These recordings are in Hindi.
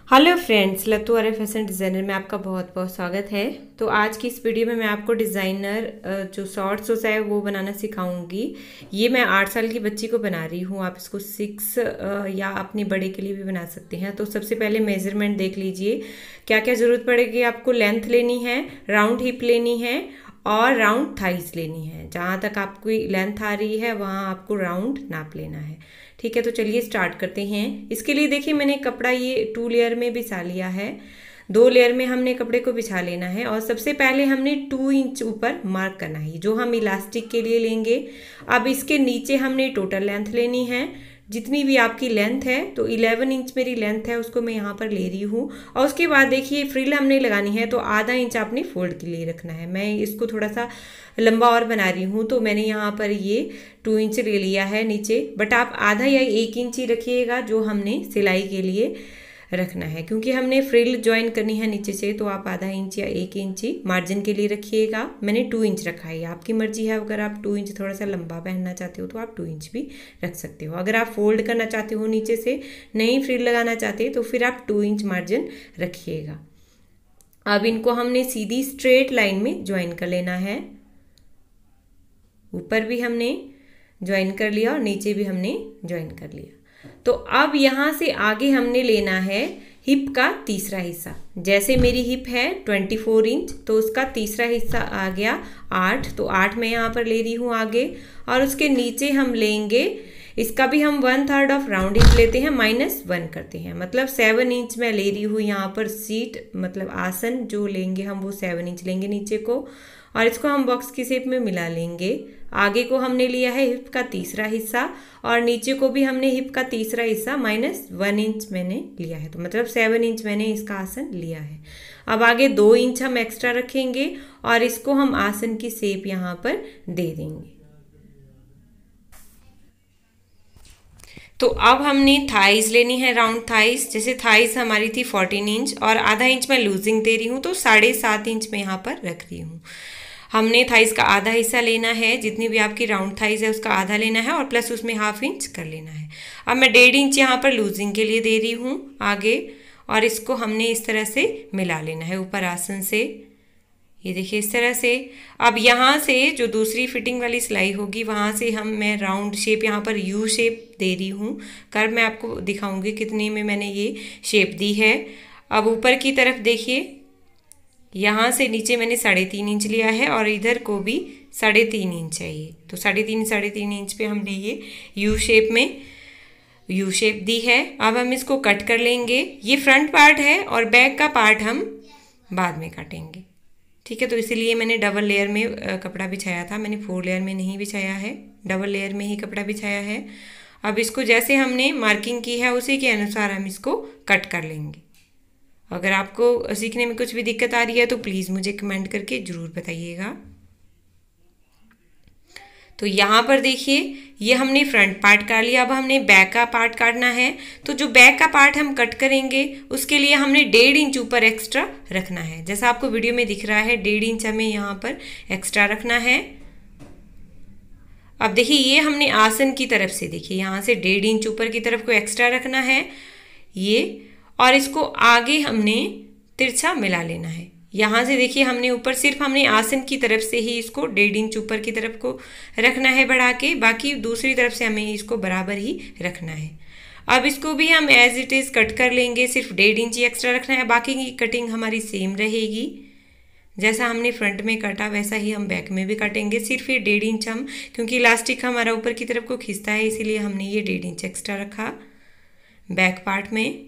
हेलो फ्रेंड्स, लत्तू आर्य फैशन डिज़ाइनर में आपका बहुत बहुत स्वागत है। तो आज की इस वीडियो में मैं आपको डिज़ाइनर जो शॉर्ट्स होता है वो बनाना सिखाऊंगी। ये मैं 8 साल की बच्ची को बना रही हूँ। आप इसको 6 या अपने बड़े के लिए भी बना सकते हैं। तो सबसे पहले मेजरमेंट देख लीजिए, क्या क्या ज़रूरत पड़ेगी। आपको लेंथ लेनी है, राउंड हिप लेनी है और राउंड थाइस लेनी है। जहाँ तक आपकी लेंथ आ रही है वहाँ आपको राउंड नाप लेना है। ठीक है, तो चलिए स्टार्ट करते हैं। इसके लिए देखिए मैंने कपड़ा ये 2 लेयर में बिछा लिया है। 2 लेयर में हमने कपड़े को बिछा लेना है और सबसे पहले हमने 2 इंच ऊपर मार्क करना है, जो हम इलास्टिक के लिए लेंगे। अब इसके नीचे हमने टोटल लेंथ लेनी है, जितनी भी आपकी लेंथ है। तो 11 इंच मेरी लेंथ है, उसको मैं यहाँ पर ले रही हूँ। और उसके बाद देखिए फ्रिल हमने लगानी है, तो आधा इंच आपने फोल्ड के लिए रखना है। मैं इसको थोड़ा सा लंबा और बना रही हूँ, तो मैंने यहाँ पर ये 2 इंच ले लिया है नीचे। बट आप आधा या 1 इंच ही रखिएगा, जो हमने सिलाई के लिए रखना है, क्योंकि हमने फ्रिल ज्वाइन करनी है नीचे से। तो आप आधा इंच या 1 इंच ही मार्जिन के लिए रखिएगा। मैंने 2 इंच रखा है, आपकी मर्जी है। अगर आप 2 इंच थोड़ा सा लंबा पहनना चाहते हो तो आप 2 इंच भी रख सकते हो। अगर आप फोल्ड करना चाहते हो नीचे से, नहीं फ्रिल लगाना चाहते, तो फिर आप 2 इंच मार्जिन रखिएगा। अब इनको हमने सीधी स्ट्रेट लाइन में ज्वाइन कर लेना है। ऊपर भी हमने ज्वाइन कर लिया और नीचे भी हमने ज्वाइन कर लिया। तो अब यहाँ से आगे हमने लेना है हिप का तीसरा हिस्सा। जैसे मेरी हिप है 24 इंच, तो उसका तीसरा हिस्सा आ गया 8। तो 8 मैं यहाँ पर ले रही हूँ आगे। और उसके नीचे हम लेंगे, इसका भी हम 1/3 ऑफ राउंड हिप लेते हैं, -1 करते हैं। मतलब 7 इंच मैं ले रही हूँ यहाँ पर सीट, मतलब आसन जो लेंगे हम वो 7 इंच लेंगे नीचे को। और इसको हम बॉक्स की शेप में मिला लेंगे। आगे को हमने लिया है हिप का तीसरा हिस्सा और नीचे को भी हमने हिप का तीसरा हिस्सा -1 इंच मैंने लिया है। तो मतलब 7 इंच मैंने इसका आसन लिया है। अब आगे 2 इंच हम एक्स्ट्रा रखेंगे और इसको हम आसन की शेप यहाँ पर दे देंगे। तो अब हमने थाइस लेनी है, राउंड थाइस। जैसे थाइस हमारी थी 14 इंच और आधा इंच मैं लूजिंग दे रही हूँ, तो 7.5 इंच मैं यहाँ पर रख रही हूँ। हमने थाइस का आधा हिस्सा लेना है, जितनी भी आपकी राउंड थाइस है उसका आधा लेना है और प्लस उसमें 1/2 इंच कर लेना है। अब मैं 1.5 इंच यहाँ पर लूजिंग के लिए दे रही हूँ आगे, और इसको हमने इस तरह से मिला लेना है ऊपर आसन से। ये देखिए इस तरह से। अब यहाँ से जो दूसरी फिटिंग वाली सिलाई होगी वहाँ से मैं राउंड शेप यहाँ पर यू शेप दे रही हूँ। कर मैं आपको दिखाऊंगी कितनी में मैंने ये शेप दी है। अब ऊपर की तरफ देखिए, यहाँ से नीचे मैंने 3.5 इंच लिया है और इधर को भी 3.5 इंच है ये। तो 3.5 इंच पे हमने ये यू शेप दी है। अब हम इसको कट कर लेंगे। ये फ्रंट पार्ट है और बैक का पार्ट हम बाद में काटेंगे। ठीक है, तो इसीलिए मैंने डबल लेयर में कपड़ा बिछाया था। मैंने 4 लेयर में नहीं बिछाया है, डबल लेयर में ही कपड़ा बिछाया है। अब इसको जैसे हमने मार्किंग की है उसी के अनुसार हम इसको कट कर लेंगे। अगर आपको सीखने में कुछ भी दिक्कत आ रही है तो प्लीज़ मुझे कमेंट करके ज़रूर बताइएगा। तो यहाँ पर देखिए ये हमने फ्रंट पार्ट काट लिया। अब हमने बैक का पार्ट काटना है। तो जो बैक का पार्ट हम कट करेंगे उसके लिए हमने 1.5 इंच ऊपर एक्स्ट्रा रखना है। जैसा आपको वीडियो में दिख रहा है 1.5 इंच हमें यहाँ पर एक्स्ट्रा रखना है। अब देखिए ये हमने आसन की तरफ से, देखिए यहाँ से 1.5 इंच ऊपर की तरफ को एक्स्ट्रा रखना है ये, और इसको आगे हमने तिरछा मिला लेना है। यहाँ से देखिए हमने ऊपर सिर्फ हमने आसन की तरफ से ही इसको 1.5 इंच ऊपर की तरफ को रखना है बढ़ा के, बाकी दूसरी तरफ से हमें इसको बराबर ही रखना है। अब इसको भी हम एज इट इज़ कट कर लेंगे। सिर्फ 1.5 इंच ही एक्स्ट्रा रखना है, बाकी की कटिंग हमारी सेम रहेगी। जैसा हमने फ्रंट में काटा वैसा ही हम बैक में भी काटेंगे। सिर्फ ये 1.5 इंच हम, क्योंकि इलास्टिक हमारा ऊपर की तरफ को खींचता है, इसीलिए हमने ये 1.5 इंच एक्स्ट्रा रखा बैक पार्ट में।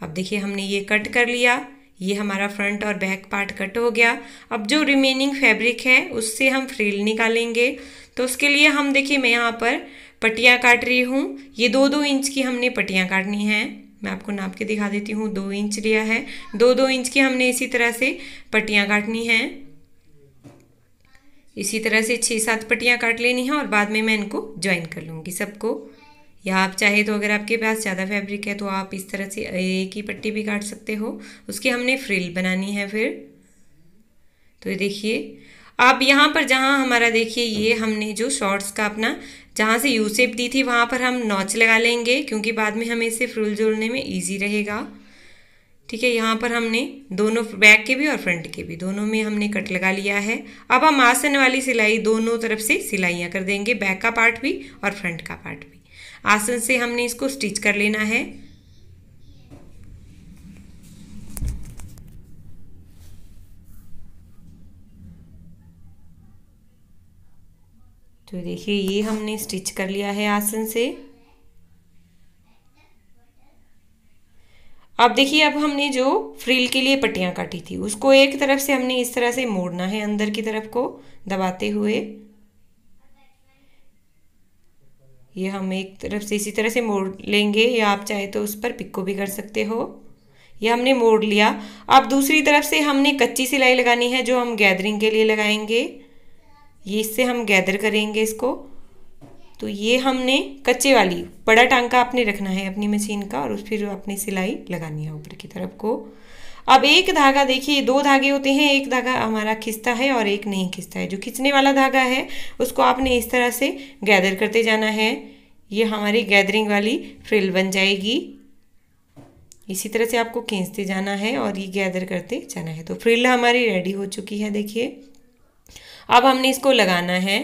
अब देखिए हमने ये कट कर लिया, ये हमारा फ्रंट और बैक पार्ट कट हो गया। अब जो रिमेनिंग फैब्रिक है उससे हम फ्रिल निकालेंगे। तो उसके लिए हम देखिए मैं यहाँ पर पट्टियाँ काट रही हूँ। ये 2-2 इंच की हमने पट्टियाँ काटनी हैं। मैं आपको नाप के दिखा देती हूँ। 2 इंच लिया है, 2-2 इंच की हमने इसी तरह से पट्टियाँ काटनी हैं। इसी तरह से 6-7 पट्टियाँ काट लेनी है और बाद में मैं इनको ज्वाइन कर लूँगी सबको। या आप चाहे तो अगर आपके पास ज़्यादा फैब्रिक है तो आप इस तरह से एक ही पट्टी भी काट सकते हो। उसकी हमने फ्रिल बनानी है फिर। तो ये देखिए अब यहाँ पर जहाँ हमारा देखिए ये हमने जो शॉर्ट्स का अपना जहाँ से यू शेप दी थी वहाँ पर हम नॉच लगा लेंगे, क्योंकि बाद में हमें इसे फ्रिल जोड़ने में ईजी रहेगा। ठीक है, यहाँ पर हमने दोनों बैक के भी और फ्रंट के भी दोनों में हमने कट लगा लिया है। अब हम आसन वाली सिलाई दोनों तरफ से सिलाइयाँ कर देंगे, बैक का पार्ट भी और फ्रंट का पार्ट भी। आसन से हमने इसको स्टिच कर लेना है। तो देखिए ये हमने स्टिच कर लिया है आसन से। अब देखिए, अब हमने जो फ्रिल के लिए पट्टियाँ काटी थी उसको एक तरफ से हमने इस तरह से मोड़ना है, अंदर की तरफ को दबाते हुए। ये हम एक तरफ से इसी तरह से मोड़ लेंगे, या आप चाहे तो उस पर पिको भी कर सकते हो। ये हमने मोड़ लिया। अब दूसरी तरफ से हमने कच्ची सिलाई लगानी है जो हम गैदरिंग के लिए लगाएंगे। ये इससे हम गैदर करेंगे इसको। तो ये हमने कच्चे वाली बड़ा टांका आपने रखना है अपनी मशीन का, और फिर अपनी सिलाई लगानी है ऊपर की तरफ को। अब एक धागा, देखिए 2 धागे होते हैं, एक धागा हमारा खिंचता है और एक नहीं खिंचता है। जो खिंचने वाला धागा है उसको आपने इस तरह से गैदर करते जाना है। ये हमारी गैदरिंग वाली फ्रिल बन जाएगी। इसी तरह से आपको खींचते जाना है और ये गैदर करते जाना है। तो फ्रिल हमारी रेडी हो चुकी है। देखिए अब हमने इसको लगाना है।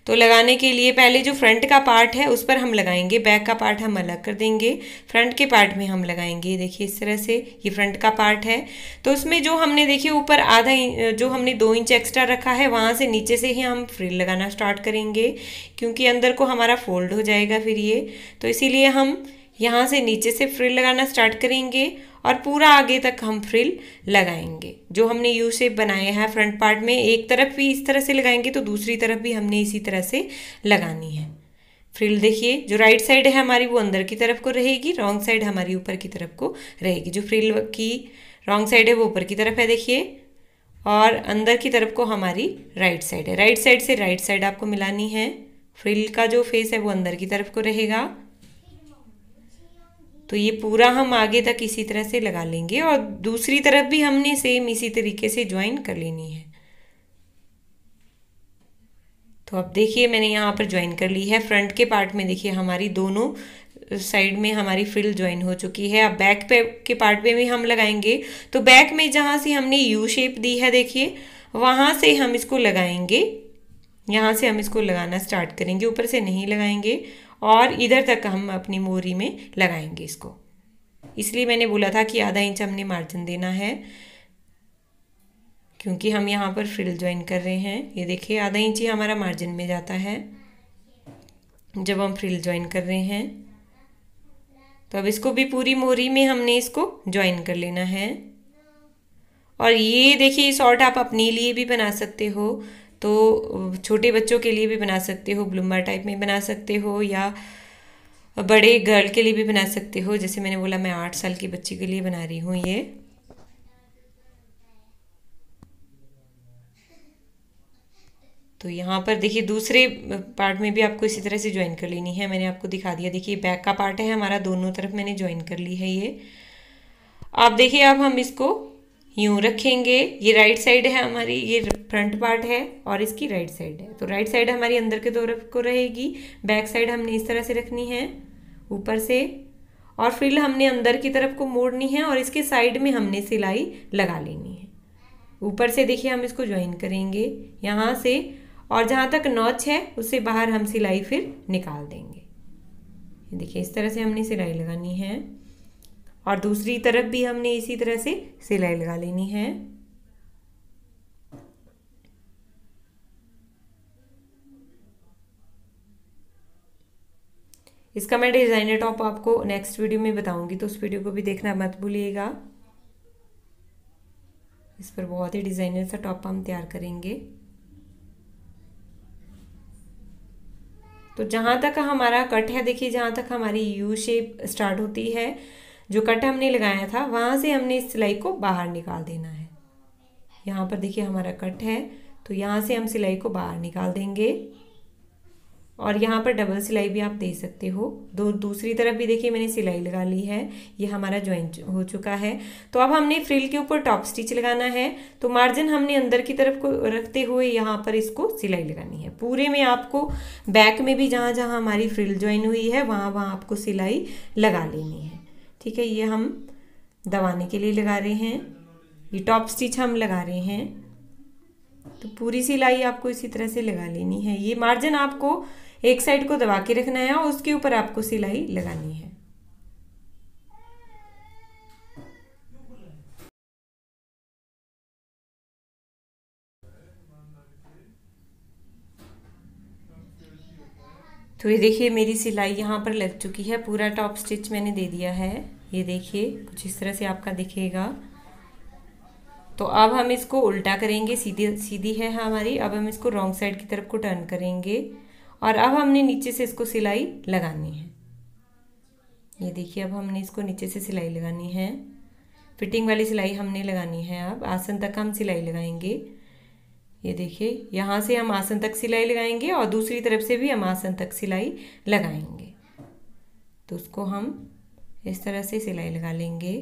तो लगाने के लिए पहले जो फ्रंट का पार्ट है उस पर हम लगाएंगे, बैक का पार्ट हम अलग कर देंगे, फ्रंट के पार्ट में हम लगाएंगे। देखिए इस तरह से ये फ्रंट का पार्ट है। तो उसमें जो हमने देखिए ऊपर आधा जो हमने 2 इंच एक्स्ट्रा रखा है, वहाँ से नीचे से ही हम फ्रिल लगाना स्टार्ट करेंगे, क्योंकि अंदर को हमारा फोल्ड हो जाएगा फिर ये। तो इसीलिए हम यहाँ से नीचे से फ्रिल लगाना स्टार्ट करेंगे और पूरा आगे तक हम फ्रिल लगाएंगे। जो हमने यू शेप बनाया है फ्रंट पार्ट में, एक तरफ भी इस तरह से लगाएंगे तो दूसरी तरफ भी हमने इसी तरह से लगानी है फ्रिल। देखिए जो राइट साइड है हमारी वो अंदर की तरफ को रहेगी, रॉन्ग साइड हमारी ऊपर की तरफ को रहेगी। जो फ्रिल की रॉन्ग साइड है वो ऊपर की तरफ है देखिए, और अंदर की तरफ को हमारी राइट साइड है। राइट साइड से राइट साइड आपको मिलानी है। फ्रिल का जो फेस है वो अंदर की तरफ को रहेगा। तो ये पूरा हम आगे तक इसी तरह से लगा लेंगे, और दूसरी तरफ भी हमने सेम इसी तरीके से ज्वाइन कर लेनी है। तो अब देखिए मैंने यहाँ पर ज्वाइन कर ली है। फ्रंट के पार्ट में देखिए हमारी दोनों साइड में हमारी फ्रिल ज्वाइन हो चुकी है। अब बैक पे के पार्ट पे भी हम लगाएंगे। तो बैक में जहाँ से हमने यू शेप दी है देखिए, वहाँ से हम इसको लगाएंगे। यहाँ से हम इसको लगाना स्टार्ट करेंगे, ऊपर से नहीं लगाएंगे, और इधर तक हम अपनी मोरी में लगाएंगे इसको। इसलिए मैंने बोला था कि आधा इंच हमने मार्जिन देना है, क्योंकि हम यहाँ पर फ्रिल ज्वाइन कर रहे हैं। ये देखिए आधा इंच ही हमारा मार्जिन में जाता है जब हम फ्रिल ज्वाइन कर रहे हैं। तो अब इसको भी पूरी मोरी में हमने इसको ज्वाइन कर लेना है। और ये देखिए शॉर्ट आप अपने लिए भी बना सकते हो, तो छोटे बच्चों के लिए भी बना सकते हो, ब्लूमर टाइप में बना सकते हो, या बड़े गर्ल के लिए भी बना सकते हो। जैसे मैंने बोला मैं 8 साल की बच्ची के लिए बना रही हूँ ये। तो यहाँ पर देखिए दूसरे पार्ट में भी आपको इसी तरह से ज्वाइन कर लेनी है। मैंने आपको दिखा दिया। देखिए बैक का पार्ट है हमारा, दोनों तरफ मैंने ज्वाइन कर ली है ये। आप देखिए अब हम इसको यूँ रखेंगे। ये राइट साइड है हमारी, ये फ्रंट पार्ट है और इसकी राइट साइड है। तो राइट साइड हमारी अंदर की तरफ को रहेगी, बैक साइड हमने इस तरह से रखनी है ऊपर से, और फ्रिल हमने अंदर की तरफ को मोड़नी है और इसके साइड में हमने सिलाई लगा लेनी है। ऊपर से देखिए हम इसको ज्वाइन करेंगे यहाँ से, और जहाँ तक नॉच है उससे बाहर हम सिलाई फिर निकाल देंगे। देखिए इस तरह से हमने सिलाई लगानी है, और दूसरी तरफ भी हमने इसी तरह से सिलाई लगा लेनी है। इसका मैं डिज़ाइनर टॉप आपको नेक्स्ट वीडियो में बताऊंगी, तो उस वीडियो को भी देखना मत भूलिएगा। इस पर बहुत ही डिज़ाइनर सा टॉप हम तैयार करेंगे। तो जहाँ तक हमारा कट है देखिए, जहाँ तक हमारी यू शेप स्टार्ट होती है, जो कट हमने लगाया था वहाँ से हमने इस सिलाई को बाहर निकाल देना है। यहाँ पर देखिए हमारा कट है, तो यहाँ से हम सिलाई को बाहर निकाल देंगे, और यहाँ पर डबल सिलाई भी आप दे सकते हो। दूसरी तरफ भी देखिए मैंने सिलाई लगा ली है। ये हमारा ज्वाइन हो चुका है। तो अब हमने फ्रिल के ऊपर टॉप स्टिच लगाना है। तो मार्जिन हमने अंदर की तरफ को रखते हुए यहाँ पर इसको सिलाई लगानी है। पूरे में आपको बैक में भी जहाँ जहाँ हमारी फ्रिल ज्वाइन हुई है वहाँ वहाँ आपको सिलाई लगा लेनी है। ठीक है, ये हम दबाने के लिए लगा रहे हैं। ये टॉप स्टिच हम लगा रहे हैं, तो पूरी सिलाई आपको इसी तरह से लगा लेनी है। ये मार्जिन आपको एक साइड को दबा के रखना है और उसके ऊपर आपको सिलाई लगानी है। तो ये देखिए मेरी सिलाई यहाँ पर लग चुकी है, पूरा टॉप स्टिच मैंने दे दिया है। ये देखिए कुछ इस तरह से आपका दिखेगा। तो अब हम इसको उल्टा करेंगे, सीधी सीधी है हमारी। अब हम इसको रॉन्ग साइड की तरफ को टर्न करेंगे और अब हमने नीचे से इसको सिलाई लगानी है। ये देखिए अब हमने इसको नीचे से सिलाई लगानी है, फिटिंग वाली सिलाई हमने लगानी है। अब आसन तक हम सिलाई लगाएंगे। ये देखिए यहाँ से हम आसन तक सिलाई लगाएंगे और दूसरी तरफ से भी हम आसन तक सिलाई लगाएंगे। तो उसको हम इस तरह से सिलाई लगा लेंगे।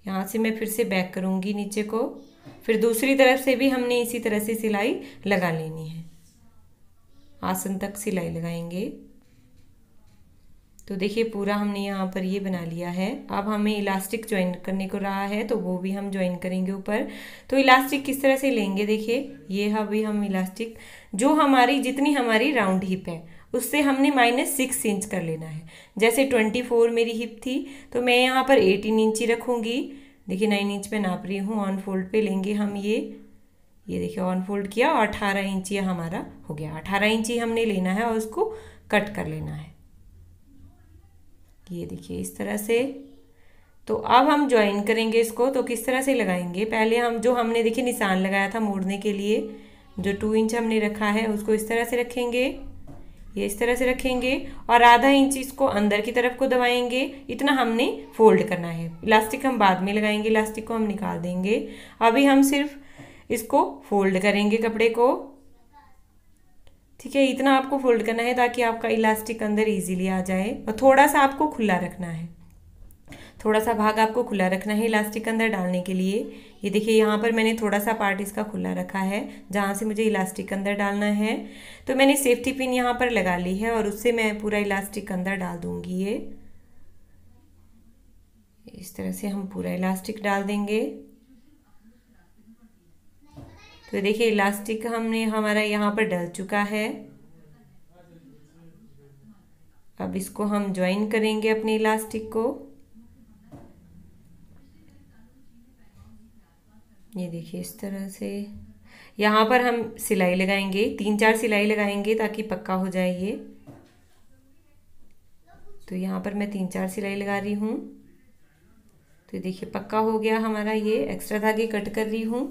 यहाँ से मैं फिर से बैक करूँगी नीचे को, फिर दूसरी तरफ से भी हमने इसी तरह से सिलाई लगा लेनी है, आसन तक सिलाई लगाएंगे। तो देखिए पूरा हमने यहाँ पर ये बना लिया है। अब हमें इलास्टिक ज्वाइन करने को रहा है, तो वो भी हम ज्वाइन करेंगे ऊपर। तो इलास्टिक किस तरह से लेंगे, देखिए ये अभी हम इलास्टिक जो हमारी जितनी हमारी राउंड हिप है उससे हमने -6 इंच कर लेना है। जैसे 24 मेरी हिप थी तो मैं यहाँ पर 18 इंच ही रखूँगी। देखिए 9 इंच पे नाप रही हूँ। ऑन फोल्ड पे लेंगे हम ये देखिए ऑन फोल्ड किया और 18 इंच ये हमारा हो गया। 18 इंच ही हमने लेना है और उसको कट कर लेना है। ये देखिए इस तरह से। तो अब हम ज्वाइन करेंगे इसको। तो किस तरह से लगाएंगे, पहले हम जो हमने देखिए निशान लगाया था मोड़ने के लिए, जो 2 इंच हमने रखा है उसको इस तरह से रखेंगे, ये इस तरह से रखेंगे और आधा इंच इसको अंदर की तरफ को दबाएंगे। इतना हमने फोल्ड करना है। इलास्टिक हम बाद में लगाएंगे, इलास्टिक को हम निकाल देंगे। अभी हम सिर्फ इसको फोल्ड करेंगे कपड़े को, ठीक है। इतना आपको फोल्ड करना है ताकि आपका इलास्टिक अंदर इजीली आ जाए। और थोड़ा सा आपको खुला रखना है, थोड़ा सा भाग आपको खुला रखना है इलास्टिक अंदर डालने के लिए। ये देखिए यहाँ पर मैंने थोड़ा सा पार्ट इसका खुला रखा है जहाँ से मुझे इलास्टिक अंदर डालना है। तो मैंने सेफ्टी पिन यहाँ पर लगा ली है और उससे मैं पूरा इलास्टिक अंदर डाल दूंगी। ये इस तरह से हम पूरा इलास्टिक डाल देंगे। तो देखिए इलास्टिक हमने हमारा यहाँ पर डल चुका है। अब इसको हम ज्वाइन करेंगे अपने इलास्टिक को। ये देखिए इस तरह से यहाँ पर हम सिलाई लगाएंगे, 3-4 सिलाई लगाएंगे ताकि पक्का हो जाए ये। तो यहाँ पर मैं 3-4 सिलाई लगा रही हूँ। तो देखिए पक्का हो गया हमारा। ये एक्स्ट्रा धागे कट कर रही हूँ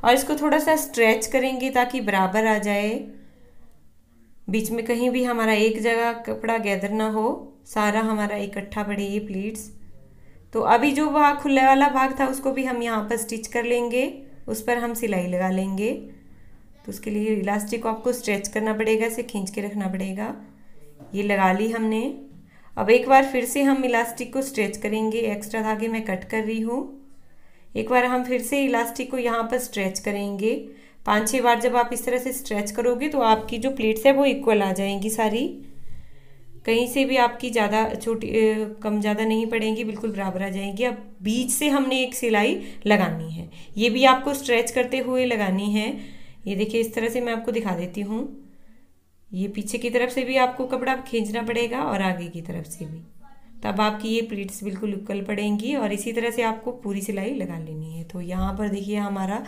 और इसको थोड़ा सा स्ट्रेच करेंगे ताकि बराबर आ जाए, बीच में कहीं भी हमारा एक जगह कपड़ा गैदर ना हो, सारा हमारा इकट्ठा पड़े ये प्लीट्स। तो अभी जो वहाँ खुले वाला भाग था उसको भी हम यहाँ पर स्टिच कर लेंगे, उस पर हम सिलाई लगा लेंगे। तो उसके लिए इलास्टिक को आपको स्ट्रेच करना पड़ेगा, इसे खींच के रखना पड़ेगा। ये लगा ली हमने। अब एक बार फिर से हम इलास्टिक को स्ट्रेच करेंगे, एक्स्ट्रा धागे मैं कट कर रही हूँ। एक बार हम फिर से इलास्टिक को यहाँ पर स्ट्रेच करेंगे। 5-6 बार जब आप इस तरह से स्ट्रेच करोगे तो आपकी जो प्लेट्स है वो इक्वल आ जाएंगी सारी, कहीं से भी आपकी ज़्यादा छोटी कम ज़्यादा नहीं पड़ेंगी, बिल्कुल बराबर आ जाएंगी। अब बीच से हमने एक सिलाई लगानी है, ये भी आपको स्ट्रेच करते हुए लगानी है। ये देखिए इस तरह से मैं आपको दिखा देती हूँ। ये पीछे की तरफ से भी आपको कपड़ा खींचना पड़ेगा और आगे की तरफ से भी, तब आपकी ये प्लीट्स बिल्कुल इक्वल पड़ेंगी और इसी तरह से आपको पूरी सिलाई लगा लेनी है। तो यहाँ पर देखिए हमारा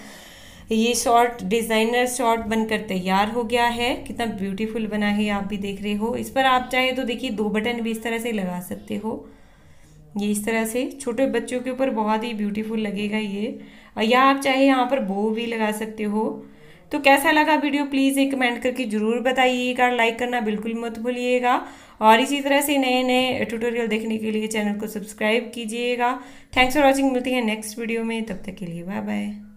ये शॉर्ट डिज़ाइनर शॉर्ट बनकर तैयार हो गया है। कितना ब्यूटीफुल बना है, आप भी देख रहे हो। इस पर आप चाहे तो देखिए 2 बटन भी इस तरह से लगा सकते हो। ये इस तरह से छोटे बच्चों के ऊपर बहुत ही ब्यूटीफुल लगेगा ये। या आप चाहे यहाँ पर बो भी लगा सकते हो। तो कैसा लगा वीडियो प्लीज़ एक कमेंट करके ज़रूर बताइएगा, लाइक करना बिल्कुल मत भूलिएगा और इसी तरह से नए नए ट्यूटोरियल देखने के लिए चैनल को सब्सक्राइब कीजिएगा। Thanks for watching. मिलती है नेक्स्ट वीडियो में, तब तक के लिए बाय बाय।